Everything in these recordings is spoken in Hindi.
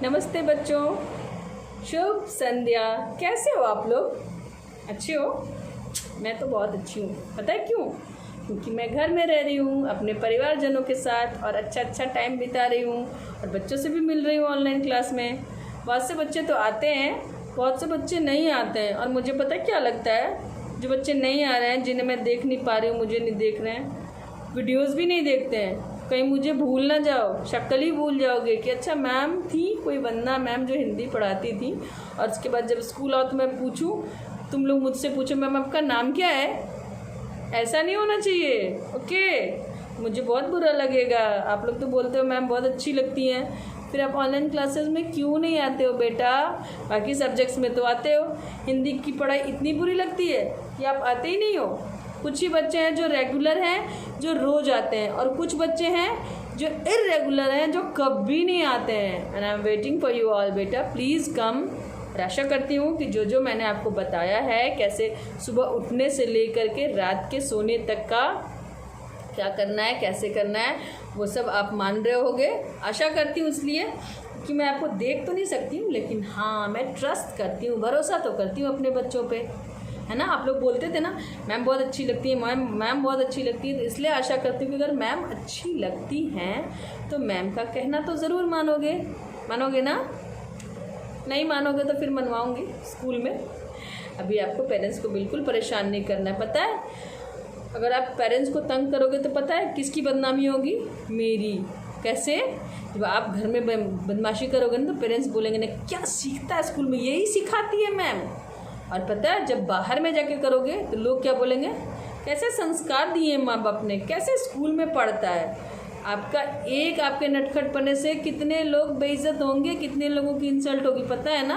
नमस्ते बच्चों, शुभ संध्या। कैसे हो आप लोग? अच्छे हो? मैं तो बहुत अच्छी हूँ। पता है क्यों? क्योंकि मैं घर में रह रही हूँ अपने परिवारजनों के साथ और अच्छा टाइम बिता रही हूँ और बच्चों से भी मिल रही हूँ ऑनलाइन क्लास में। बहुत से बच्चे तो आते हैं, बहुत से बच्चे नहीं आते हैं। और मुझे पता है क्या लगता है, जो बच्चे नहीं आ रहे हैं, जिन्हें मैं देख नहीं पा रही हूँ, मुझे नहीं देख रहे हैं, वीडियोज़ भी नहीं देखते हैं, कहीं मुझे भूल ना जाओ, शक्ल ही भूल जाओगे कि अच्छा मैम थी कोई वंदना मैम जो हिंदी पढ़ाती थी। और उसके बाद जब स्कूल आओ तो मैं पूछूं, तुम लोग मुझसे पूछो मैम आपका नाम क्या है। ऐसा नहीं होना चाहिए, ओके? मुझे बहुत बुरा लगेगा। आप लोग तो बोलते हो मैम बहुत अच्छी लगती हैं, फिर आप ऑनलाइन क्लासेस में क्यों नहीं आते हो बेटा? बाकी सब्जेक्ट्स में तो आते हो। हिंदी की पढ़ाई इतनी बुरी लगती है कि आप आते ही नहीं हो। कुछ ही बच्चे हैं जो रेगुलर हैं, जो रोज़ आते हैं, और कुछ बच्चे हैं जो इर्रेगुलर हैं, जो कभी नहीं आते हैं। And I am waiting for you all बेटा, प्लीज़ कम। आशा करती हूँ कि जो मैंने आपको बताया है, कैसे सुबह उठने से लेकर के रात के सोने तक का क्या करना है, कैसे करना है, वो सब आप मान रहे होगे। आशा करती हूँ, इसलिए कि मैं आपको देख तो नहीं सकती हूँ, लेकिन हाँ मैं ट्रस्ट करती हूँ, भरोसा तो करती हूँ अपने बच्चों पे, है ना? आप लोग बोलते थे ना मैम बहुत अच्छी लगती है, मैम बहुत अच्छी लगती है, तो इसलिए आशा करती हूँ कि अगर मैम अच्छी लगती हैं तो मैम का कहना तो ज़रूर मानोगे ना? नहीं मानोगे तो फिर मनवाऊँगी स्कूल में। अभी आपको पेरेंट्स को बिल्कुल परेशान नहीं करना है, पता है? अगर आप पेरेंट्स को तंग करोगे तो पता है किसकी बदनामी होगी? मेरी। कैसे? जब आप घर में बदमाशी करोगे ना तो पेरेंट्स बोलेंगे ना क्या सीखता है स्कूल में, यही सिखाती है मैम। और पता है जब बाहर में जाके करोगे तो लोग क्या बोलेंगे, कैसे संस्कार दिए माँ बाप ने, कैसे स्कूल में पढ़ता है। आपके नटखटपने से कितने लोग बेइज्जत होंगे, कितने लोगों की इंसल्ट होगी, पता है ना?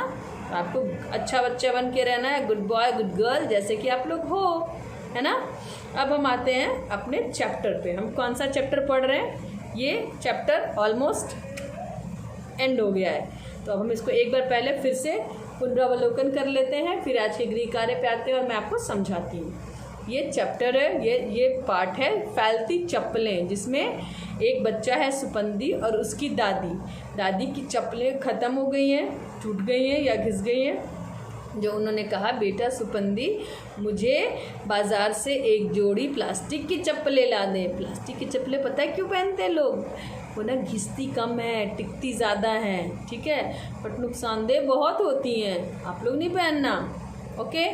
आपको अच्छा बच्चा बन के रहना है, गुड बॉय गुड गर्ल जैसे कि आप लोग हो, है ना? अब हम आते हैं अपने चैप्टर पे। हम कौन सा चैप्टर पढ़ रहे हैं? ये चैप्टर ऑलमोस्ट एंड हो गया है, तो अब हम इसको एक बार पहले फिर से पुनरावलोकन कर लेते हैं, फिर आज के गृह कार्य पे आते हैं और मैं आपको समझाती हूँ। ये चैप्टर है, ये पार्ट है फैलती चप्पलें, जिसमें एक बच्चा है सुपंदी और उसकी दादी की चप्पलें ख़त्म हो गई हैं, टूट गई हैं या घिस गई हैं। जो उन्होंने कहा बेटा सुपंदी मुझे बाज़ार से एक जोड़ी प्लास्टिक की चप्पलें ला दें। प्लास्टिक की चप्पलें पता है क्यों पहनते हैं लोग? वो ना घिसती कम है, टिकती ज़्यादा हैं, ठीक है, बट नुकसानदेह बहुत होती हैं। आप लोग नहीं पहनना, ओके?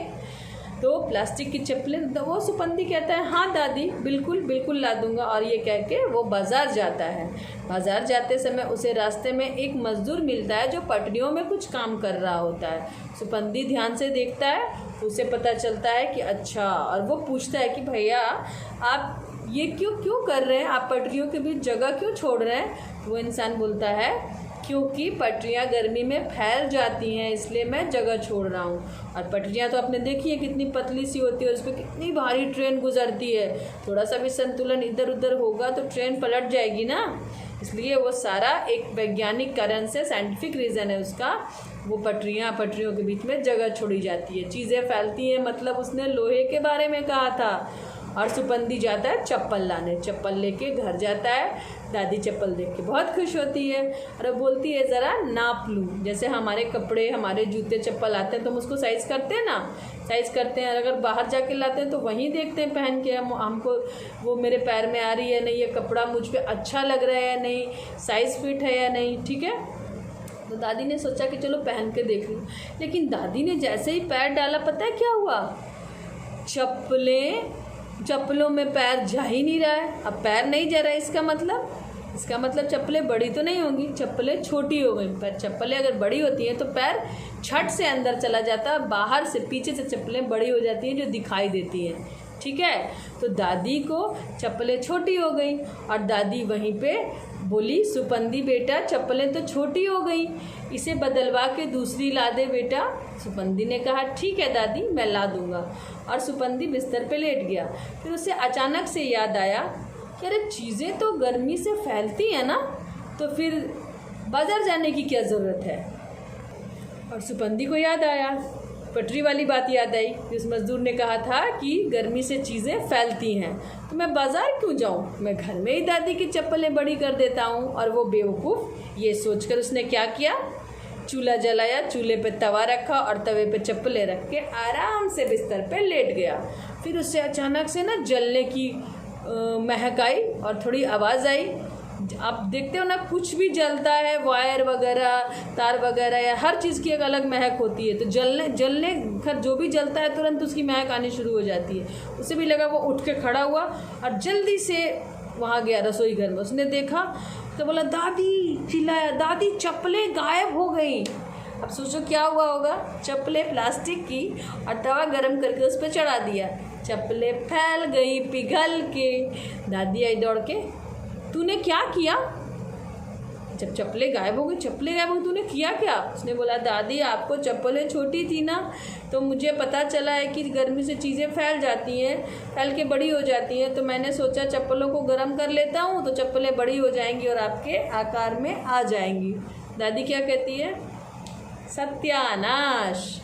तो प्लास्टिक की चप्पलें, तो वो सुपंदी कहता है हाँ दादी बिल्कुल ला दूंगा। और ये कह के वो बाज़ार जाता है। बाज़ार जाते समय उसे रास्ते में एक मज़दूर मिलता है जो पटरियों में कुछ काम कर रहा होता है। सुपंदी ध्यान से देखता है तो उसे पता चलता है कि अच्छा, और वो पूछता है कि भैया आप ये क्यों कर रहे हैं, आप पटरियों के बीच जगह क्यों छोड़ रहे हैं? तो वो इंसान बोलता है क्योंकि पटरियाँ गर्मी में फैल जाती हैं, इसलिए मैं जगह छोड़ रहा हूँ। और पटरियाँ तो आपने देखी है कितनी पतली सी होती है, उस पर कितनी भारी ट्रेन गुजरती है, थोड़ा सा भी संतुलन इधर उधर होगा तो ट्रेन पलट जाएगी ना। इसलिए वो सारा एक वैज्ञानिक कारण से, साइंटिफिक रीज़न है उसका, वो पटरियों के बीच में जगह छोड़ी जाती है, चीज़ें फैलती हैं, मतलब उसने लोहे के बारे में कहा था। और सुपंदी जाता है चप्पल लाने, चप्पल लेके घर जाता है। दादी चप्पल देख के बहुत खुश होती है और बोलती है ज़रा नाप लूँ। जैसे हमारे कपड़े, हमारे जूते चप्पल आते हैं तो हम उसको साइज़ करते हैं ना, साइज़ करते हैं। अगर बाहर जाके लाते हैं तो वहीं देखते हैं पहन के हमको वो मेरे पैर में आ रही है नहीं, ये कपड़ा मुझ पे अच्छा लग रहा है या नहीं, साइज़ फिट है या नहीं, ठीक है? तो दादी ने सोचा कि चलो पहन के देख लूँ। लेकिन दादी ने जैसे ही पैर डाला, पता है क्या हुआ? चप्पलों में पैर जा ही नहीं रहा है। अब पैर नहीं जा रहा है, इसका मतलब चप्पलें बड़ी तो नहीं होंगी, चप्पलें छोटी हो गई। पर चप्पलें अगर बड़ी होती हैं तो पैर झट से अंदर चला जाता है, बाहर से पीछे से चप्पलें बड़ी हो जाती हैं जो दिखाई देती हैं, ठीक है? तो दादी को चप्पलें छोटी हो गई और दादी वहीं पे बोली सुपंदी बेटा चप्पलें तो छोटी हो गई, इसे बदलवा के दूसरी ला दे बेटा। सुपंदी ने कहा ठीक है दादी मैं ला दूंगा। और सुपंदी बिस्तर पे लेट गया। फिर उसे अचानक से याद आया कि अरे चीज़ें तो गर्मी से फैलती हैं ना, तो फिर बाज़ार जाने की क्या ज़रूरत है? और सुपंदी को याद आया, पटरी वाली बात याद आई कि उस मज़दूर ने कहा था कि गर्मी से चीज़ें फैलती हैं, तो मैं बाज़ार क्यों जाऊँ, मैं घर में ही दादी की चप्पलें बड़ी कर देता हूँ। और वो बेवकूफ़ ये सोचकर उसने क्या किया, चूल्हा जलाया, चूल्हे पे तवा रखा और तवे पे चप्पलें रख के आराम से बिस्तर पे लेट गया। फिर उससे अचानक से ना जलने की महक आई और थोड़ी आवाज़ आई। आप देखते हो ना, कुछ भी जलता है, वायर वगैरह, तार वगैरह, या हर चीज़ की एक अलग महक होती है। तो जलने खैर जो भी जलता है तुरंत उसकी महक आनी शुरू हो जाती है। उसे भी लगा, वो उठ के खड़ा हुआ और जल्दी से वहाँ गया रसोई घर में। उसने देखा तो बोला दादी, चिल्लाया, दादी चप्पलें गायब हो गई। अब सोचो क्या हुआ होगा। चप्पलें प्लास्टिक की और तवा गरम करके उस पर चढ़ा दिया, चप्पलें फैल गई पिघल के। दादी आई दौड़ के, तूने क्या किया? जब चप्पलें गायब हो गई, तूने किया क्या? उसने बोला दादी आपको चप्पलें छोटी थी ना, तो मुझे पता चला है कि गर्मी से चीज़ें फैल जाती हैं, फैल के बड़ी हो जाती हैं, तो मैंने सोचा चप्पलों को गर्म कर लेता हूँ तो चप्पलें बड़ी हो जाएंगी और आपके आकार में आ जाएंगी। दादी क्या कहती है? सत्यानाश,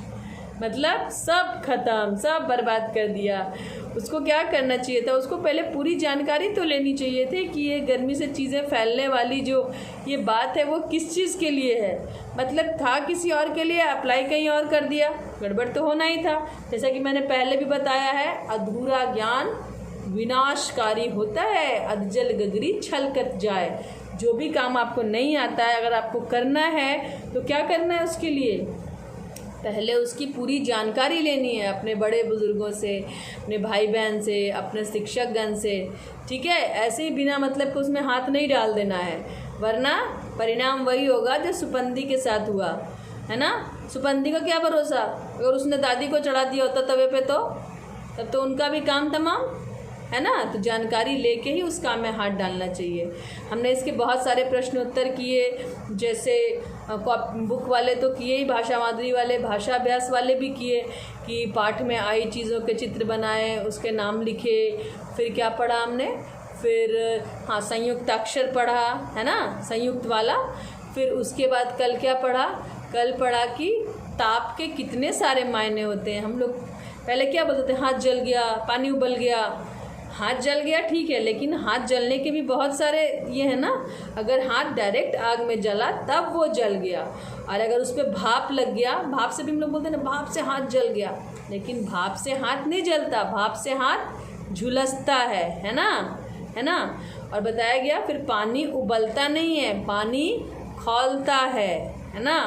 मतलब सब खत्म, सब बर्बाद कर दिया। उसको क्या करना चाहिए था? उसको पहले पूरी जानकारी तो लेनी चाहिए थी कि ये गर्मी से चीज़ें फैलने वाली जो ये बात है वो किस चीज़ के लिए है। मतलब था किसी और के लिए, अप्लाई कहीं और कर दिया, गड़बड़ तो होना ही था। जैसा कि मैंने पहले भी बताया है, अधूरा ज्ञान विनाशकारी होता है, अधजल गगरी छलकत जाए। जो भी काम आपको नहीं आता है, अगर आपको करना है तो क्या करना है? उसके लिए पहले उसकी पूरी जानकारी लेनी है, अपने बड़े बुज़ुर्गों से, अपने भाई बहन से, अपने शिक्षकगण से, ठीक है। ऐसे ही बिना मतलब को उसमें हाथ नहीं डाल देना है, वरना परिणाम वही होगा जो सुपंदी के साथ हुआ है ना। सुपंदी का क्या भरोसा, अगर उसने दादी को चढ़ा दिया होता तवे पे तो तब तो उनका भी काम तमाम है ना। तो जानकारी लेके ही उस काम में हाथ डालना चाहिए। हमने इसके बहुत सारे प्रश्न उत्तर किए, जैसे बुक वाले तो किए ही, भाषा माधुरी वाले, भाषा अभ्यास वाले भी किए कि पाठ में आई चीज़ों के चित्र बनाए, उसके नाम लिखे। फिर क्या पढ़ा हमने? फिर हाँ, संयुक्त अक्षर पढ़ा है ना, संयुक्त वाला। फिर उसके बाद कल क्या पढ़ा? कल पढ़ा कि ताप के कितने सारे मायने होते हैं। हम लोग पहले क्या बोलते थे? हाथ जल गया, पानी उबल गया। हाथ जल गया ठीक है, लेकिन हाथ जलने के भी बहुत सारे ये है ना। अगर हाथ डायरेक्ट आग में जला तब वो जल गया, और अगर उस पर भाप लग गया, भाप से भी हम लोग बोलते हैं ना, भाप से हाथ जल गया, लेकिन भाप से हाथ नहीं जलता, भाप से हाथ झुलसता है ना, है ना। और बताया गया फिर पानी उबलता नहीं है, पानी खौलता है ना।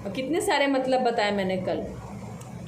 और कितने सारे मतलब बताए मैंने कल।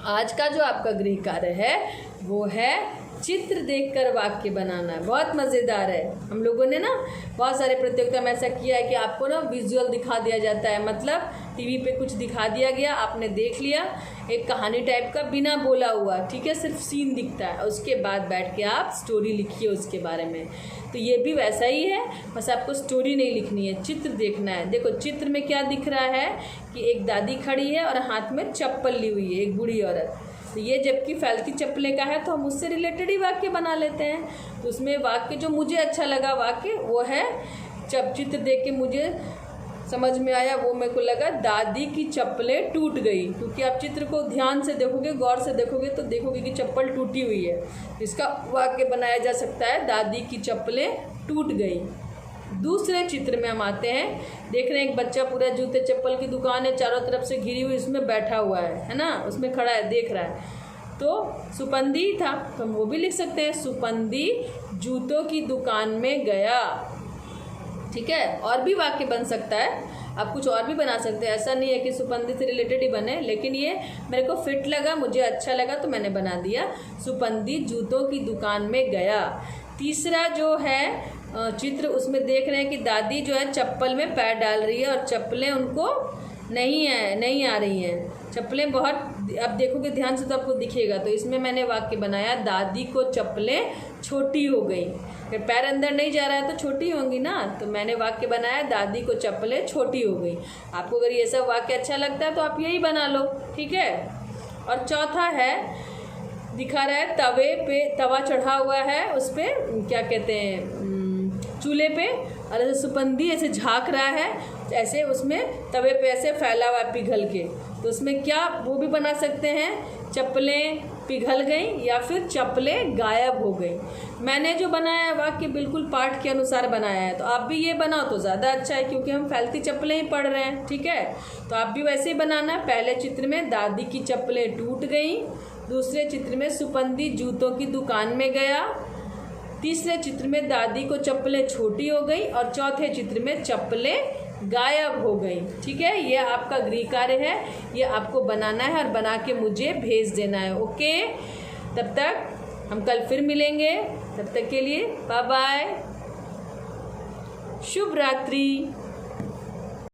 आज का जो आपका गृह कार्य है वो है चित्र देखकर वाक्य बनाना। बहुत मज़ेदार है। हम लोगों ने ना बहुत सारे प्रतियोगिता में ऐसा किया है कि आपको ना विजुअल दिखा दिया जाता है, मतलब टीवी पे कुछ दिखा दिया गया, आपने देख लिया, एक कहानी टाइप का बिना बोला हुआ, ठीक है, सिर्फ सीन दिखता है, उसके बाद बैठ के आप स्टोरी लिखिए उसके बारे में। तो ये भी वैसा ही है, बस आपको स्टोरी नहीं लिखनी है, चित्र देखना है। देखो चित्र में क्या दिख रहा है कि एक दादी खड़ी है और हाथ में चप्पल ली हुई है, एक बूढ़ी औरत। तो ये जबकि फैलती चप्पलें का है तो हम उससे रिलेटेड ही वाक्य बना लेते हैं। तो उसमें वाक्य जो मुझे अच्छा लगा वाक्य वो है, जब चित्र देख के मुझे समझ में आया, वो मेरे को लगा दादी की चप्पलें टूट गई। क्योंकि आप चित्र को ध्यान से देखोगे, गौर से देखोगे तो देखोगे कि चप्पल टूटी हुई है। इसका वाक्य बनाया जा सकता है दादी की चप्पलें टूट गई। दूसरे चित्र में हम आते हैं, देख रहे हैं एक बच्चा पूरा जूते चप्पल की दुकान है, चारों तरफ से घिरी हुई, उसमें बैठा हुआ है ना, उसमें खड़ा है, देख रहा है। तो सुपंदी था तो हम वो भी लिख सकते हैं, सुपंदी जूतों की दुकान में गया, ठीक है। और भी वाक्य बन सकता है, आप कुछ और भी बना सकते हैं, ऐसा नहीं है कि सुपंदी से रिलेटेड ही बने, लेकिन ये मेरे को फिट लगा, मुझे अच्छा लगा तो मैंने बना दिया, सुपंदी जूतों की दुकान में गया। तीसरा जो है चित्र, उसमें देख रहे हैं कि दादी जो है चप्पल में पैर डाल रही है और चप्पलें उनको नहीं आ रही हैं, चप्पलें बहुत, अब देखोगे ध्यान से तो आपको दिखेगा। तो इसमें मैंने वाक्य बनाया, दादी को चप्पलें छोटी हो गई। अगर पैर अंदर नहीं जा रहा है तो छोटी होंगी ना, तो मैंने वाक्य बनाया, दादी को चप्पलें छोटी हो गई। आपको अगर ये सब वाक्य अच्छा लगता है तो आप यही बना लो, ठीक है। और चौथा है, दिखा रहा है तवे पे, तवा चढ़ा हुआ है, उस पर क्या कहते हैं, चूल्हे पे, और ऐसे सुपंदी ऐसे झाँक रहा है, ऐसे उसमें तवे पे ऐसे फैला हुआ पिघल के। तो उसमें क्या वो भी बना सकते हैं, चप्पलें पिघल गई या फिर चप्पलें गायब हो गई। मैंने जो बनाया है वाक्य बिल्कुल पाठ के अनुसार बनाया है, तो आप भी ये बनाओ तो ज़्यादा अच्छा है, क्योंकि हम फैलती चप्पलें ही पढ़ रहे हैं। ठीक है, तो आप भी वैसे ही बनाना। पहले चित्र में दादी की चप्पलें टूट गई, दूसरे चित्र में सुपंदी जूतों की दुकान में गया, तीसरे चित्र में दादी को चप्पलें छोटी हो गई और चौथे चित्र में चप्पलें गायब हो गई। ठीक है, ये आपका गृह कार्य है, ये आपको बनाना है और बना के मुझे भेज देना है। ओके, तब तक हम कल फिर मिलेंगे, तब तक के लिए बाय बाय, शुभ रात्रि।